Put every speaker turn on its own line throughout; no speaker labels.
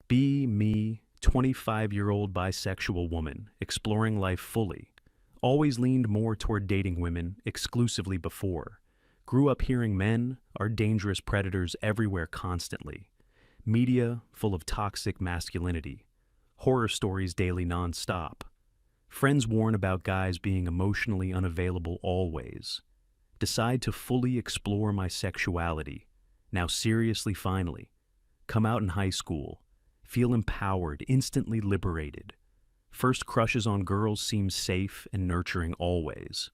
Be me, 25-year-old bisexual woman, exploring life fully. Always leaned more toward dating women exclusively before. Grew up hearing men are dangerous predators everywhere constantly. Media full of toxic masculinity. Horror stories daily non-stop. Friends warn about guys being emotionally unavailable always. Decide to fully explore my sexuality. Now seriously finally. Come out in high school. Feel empowered, instantly liberated. First crushes on girls seem safe and nurturing always.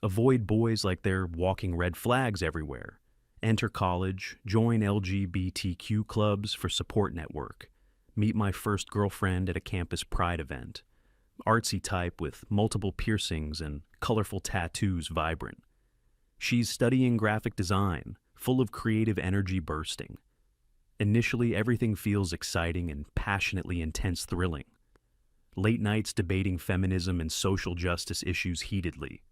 Avoid boys like they're walking red flags everywhere. Enter college, join LGBTQ clubs for support network. Meet my first girlfriend at a campus pride event. Artsy type with multiple piercings and colorful tattoos vibrant. She's studying graphic design, full of creative energy bursting. Initially, everything feels exciting and passionately intense thrilling. Late nights debating feminism and social justice issues heatedly.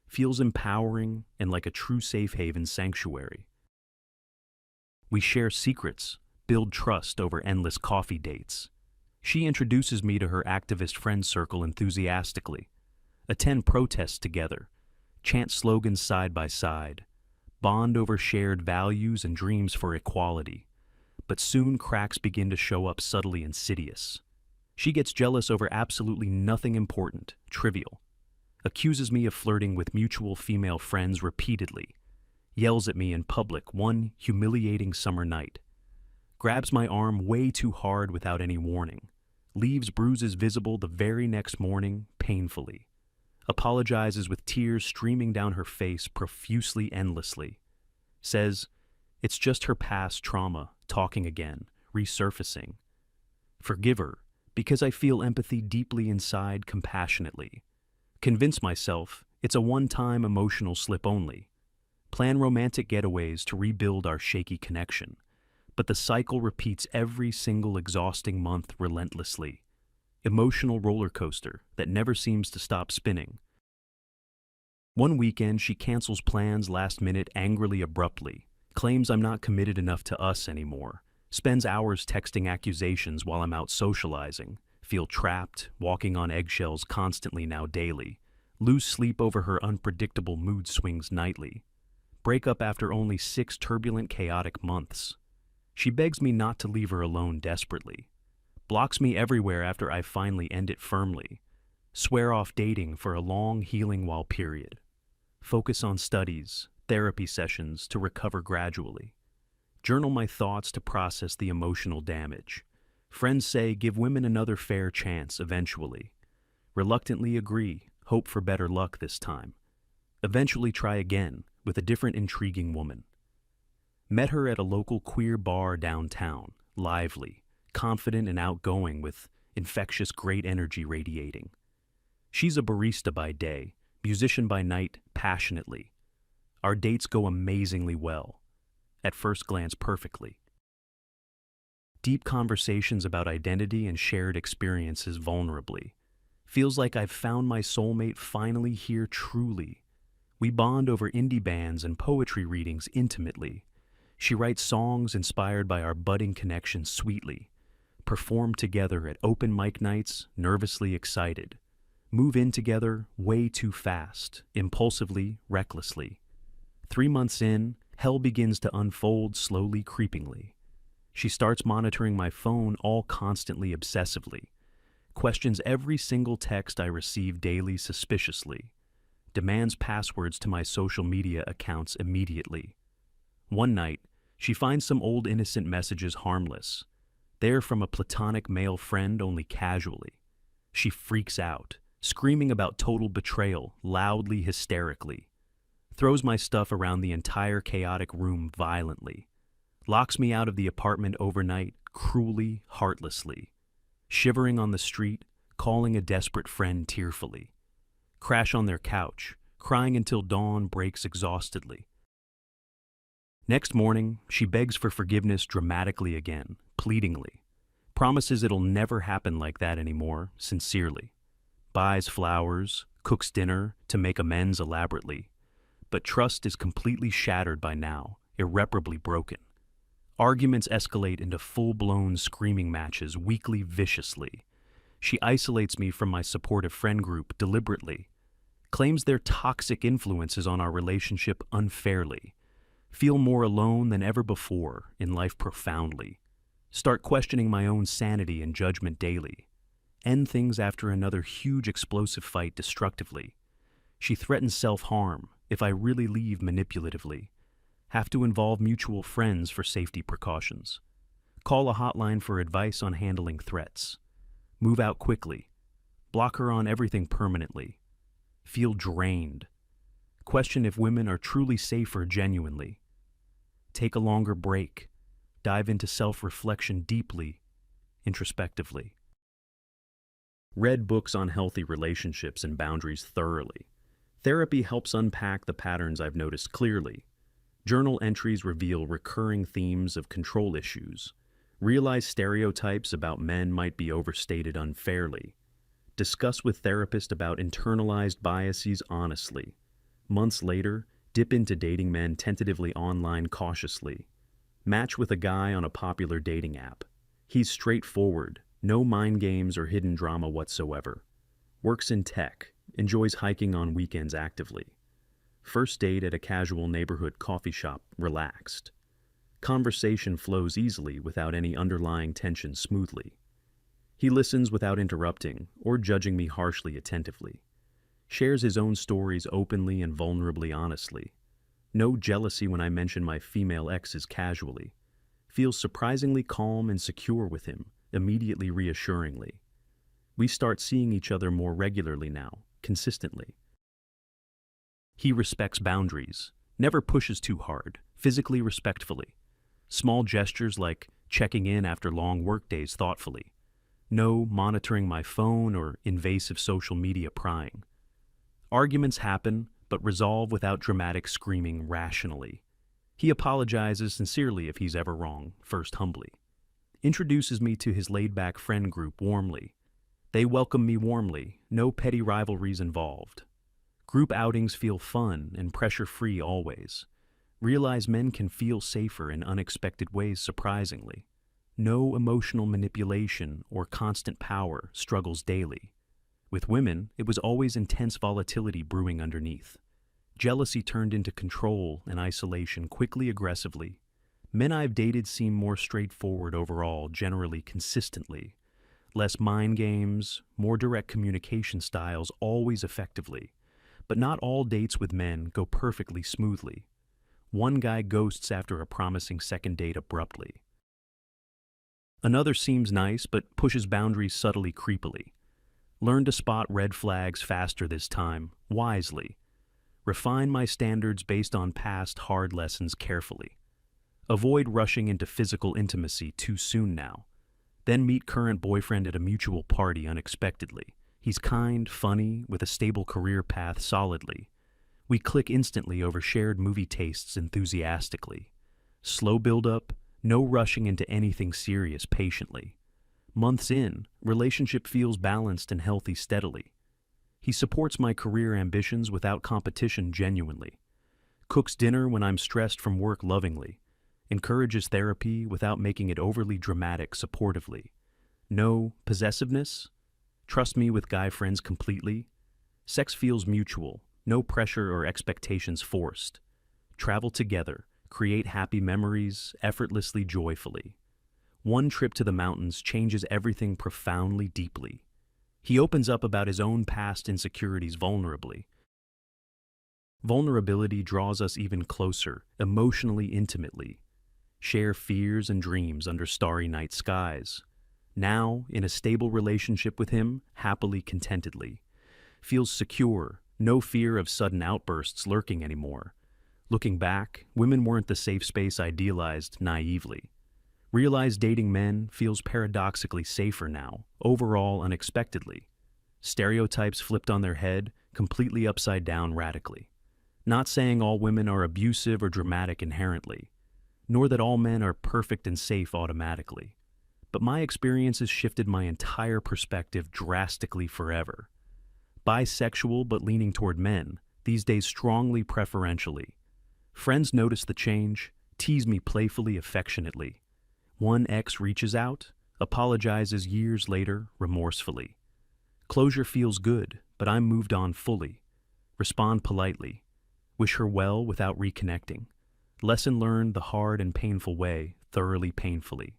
Feels empowering and like a true safe haven sanctuary. We share secrets, build trust over endless coffee dates. She introduces me to her activist friend circle enthusiastically. Attend protests together. Chant slogans side by side. Bond over shared values and dreams for equality. But soon cracks begin to show up subtly insidious. She gets jealous over absolutely nothing important, trivial. Accuses me of flirting with mutual female friends repeatedly. Yells at me in public one humiliating summer night. Grabs my arm way too hard without any warning. Leaves bruises visible the very next morning, painfully. Apologizes with tears streaming down her face profusely, endlessly. Says, it's just her past trauma, talking again, resurfacing. Forgive her, because I feel empathy deeply inside, compassionately. Convince myself it's a one-time emotional slip only. Plan romantic getaways to rebuild our shaky connection. But the cycle repeats every single exhausting month relentlessly. Emotional roller coaster that never seems to stop spinning. One weekend, she cancels plans last minute angrily, abruptly. Claims I'm not committed enough to us anymore. Spends hours texting accusations while I'm out socializing. Feel trapped, walking on eggshells constantly now daily. Lose sleep over her unpredictable mood swings nightly. Break up after only 6 turbulent, chaotic months. She begs me not to leave her alone desperately. Blocks me everywhere after I finally end it firmly. Swear off dating for a long healing while period. Focus on studies, therapy sessions to recover gradually. Journal my thoughts to process the emotional damage. Friends say give women another fair chance eventually. Reluctantly agree, hope for better luck this time. Eventually try again with a different intriguing woman. Met her at a local queer bar downtown, lively, confident and outgoing with infectious great energy radiating. She's a barista by day, musician by night, passionately. Our dates go amazingly well. At first glance, perfectly. Deep conversations about identity and shared experiences vulnerably. Feels like I've found my soulmate finally here truly. We bond over indie bands and poetry readings intimately. She writes songs inspired by our budding connection sweetly. Perform together at open mic nights, nervously excited. Move in together way too fast, impulsively, recklessly. 3 months in, hell begins to unfold slowly, creepingly. She starts monitoring my phone all constantly, obsessively. Questions every single text I receive daily suspiciously. Demands passwords to my social media accounts immediately. One night, she finds some old innocent messages harmless. They're from a platonic male friend only casually. She freaks out, screaming about total betrayal, loudly, hysterically. Throws my stuff around the entire chaotic room violently. Locks me out of the apartment overnight, cruelly, heartlessly. Shivering on the street, calling a desperate friend tearfully. Crash on their couch, crying until dawn breaks exhaustedly. Next morning, she begs for forgiveness dramatically again, pleadingly. Promises it'll never happen like that anymore, sincerely. Buys flowers, cooks dinner to make amends elaborately. But trust is completely shattered by now, irreparably broken. Arguments escalate into full-blown screaming matches weekly viciously. She isolates me from my supportive friend group deliberately, claims their toxic influences on our relationship unfairly, feel more alone than ever before in life profoundly, start questioning my own sanity and judgment daily, end things after another huge explosive fight destructively. She threatens self-harm if I really leave manipulatively, have to involve mutual friends for safety precautions, call a hotline for advice on handling threats, move out quickly, block her on everything permanently, feel drained, question if women are truly safer genuinely, take a longer break, dive into self-reflection deeply, introspectively. Read books on healthy relationships and boundaries thoroughly. Therapy helps unpack the patterns I've noticed clearly. Journal entries reveal recurring themes of control issues. Realize stereotypes about men might be overstated unfairly. Discuss with therapist about internalized biases honestly. Months later, dip into dating men tentatively online cautiously. Match with a guy on a popular dating app. He's straightforward, no mind games or hidden drama whatsoever. Works in tech, enjoys hiking on weekends actively. First date at a casual neighborhood coffee shop, relaxed. Conversation flows easily without any underlying tension smoothly. He listens without interrupting or judging me harshly attentively. Shares his own stories openly and vulnerably honestly. No jealousy when I mention my female exes casually. Feels surprisingly calm and secure with him, immediately reassuringly. We start seeing each other more regularly now, consistently. He respects boundaries, never pushes too hard, physically respectfully. Small gestures like checking in after long workdays thoughtfully. No monitoring my phone or invasive social media prying. Arguments happen, but resolve without dramatic screaming rationally. He apologizes sincerely if he's ever wrong, first humbly. Introduces me to his laid-back friend group warmly. They welcome me warmly, no petty rivalries involved. Group outings feel fun and pressure-free always. Realize men can feel safer in unexpected ways surprisingly. No emotional manipulation or constant power struggles daily. With women, it was always intense volatility brewing underneath. Jealousy turned into control and isolation quickly aggressively. Men I've dated seem more straightforward overall, generally consistently. Less mind games, more direct communication styles always effectively. But not all dates with men go perfectly smoothly. One guy ghosts after a promising second date abruptly. Another seems nice but pushes boundaries subtly creepily. Learn to spot red flags faster this time, wisely. Refine my standards based on past hard lessons carefully. Avoid rushing into physical intimacy too soon now. Then meet current boyfriend at a mutual party unexpectedly. He's kind, funny, with a stable career path solidly. We click instantly over shared movie tastes enthusiastically. Slow build-up, no rushing into anything serious patiently. Months in, relationship feels balanced and healthy steadily. He supports my career ambitions without competition genuinely. Cooks dinner when I'm stressed from work lovingly. Encourages therapy without making it overly dramatic supportively. No possessiveness. Trust me with guy friends completely. Sex feels mutual, no pressure or expectations forced. Travel together, create happy memories, effortlessly joyfully. One trip to the mountains changes everything profoundly deeply. He opens up about his own past insecurities vulnerably. Vulnerability draws us even closer, emotionally intimately. Share fears and dreams under starry night skies. Now, in a stable relationship with him, happily contentedly. Feels secure, no fear of sudden outbursts lurking anymore. Looking back, women weren't the safe space idealized naively. Realize dating men feels paradoxically safer now, overall unexpectedly. Stereotypes flipped on their head, completely upside down radically. Not saying all women are abusive or dramatic inherently, nor that all men are perfect and safe automatically. But my experiences shifted my entire perspective drastically forever. Bisexual but leaning toward men, these days strongly preferentially. Friends notice the change, Tease me playfully, affectionately. One ex reaches out, apologizes years later, remorsefully. Closure feels good, but I'm moved on fully. Respond politely. Wish her well without reconnecting. Lesson learned the hard and painful way, thoroughly painfully.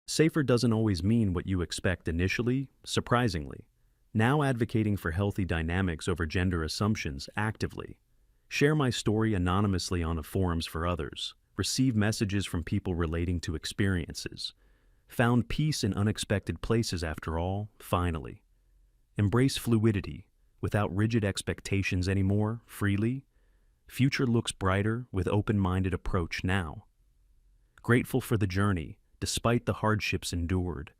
Safer doesn't always mean what you expect initially, surprisingly. Now advocating for healthy dynamics over gender assumptions actively. Share my story anonymously on forums for others. Receive messages from people relating to experiences. Found peace in unexpected places after all, finally. Embrace fluidity, without rigid expectations anymore, freely. Future looks brighter with open-minded approach now. Grateful for the journey, despite the hardships endured.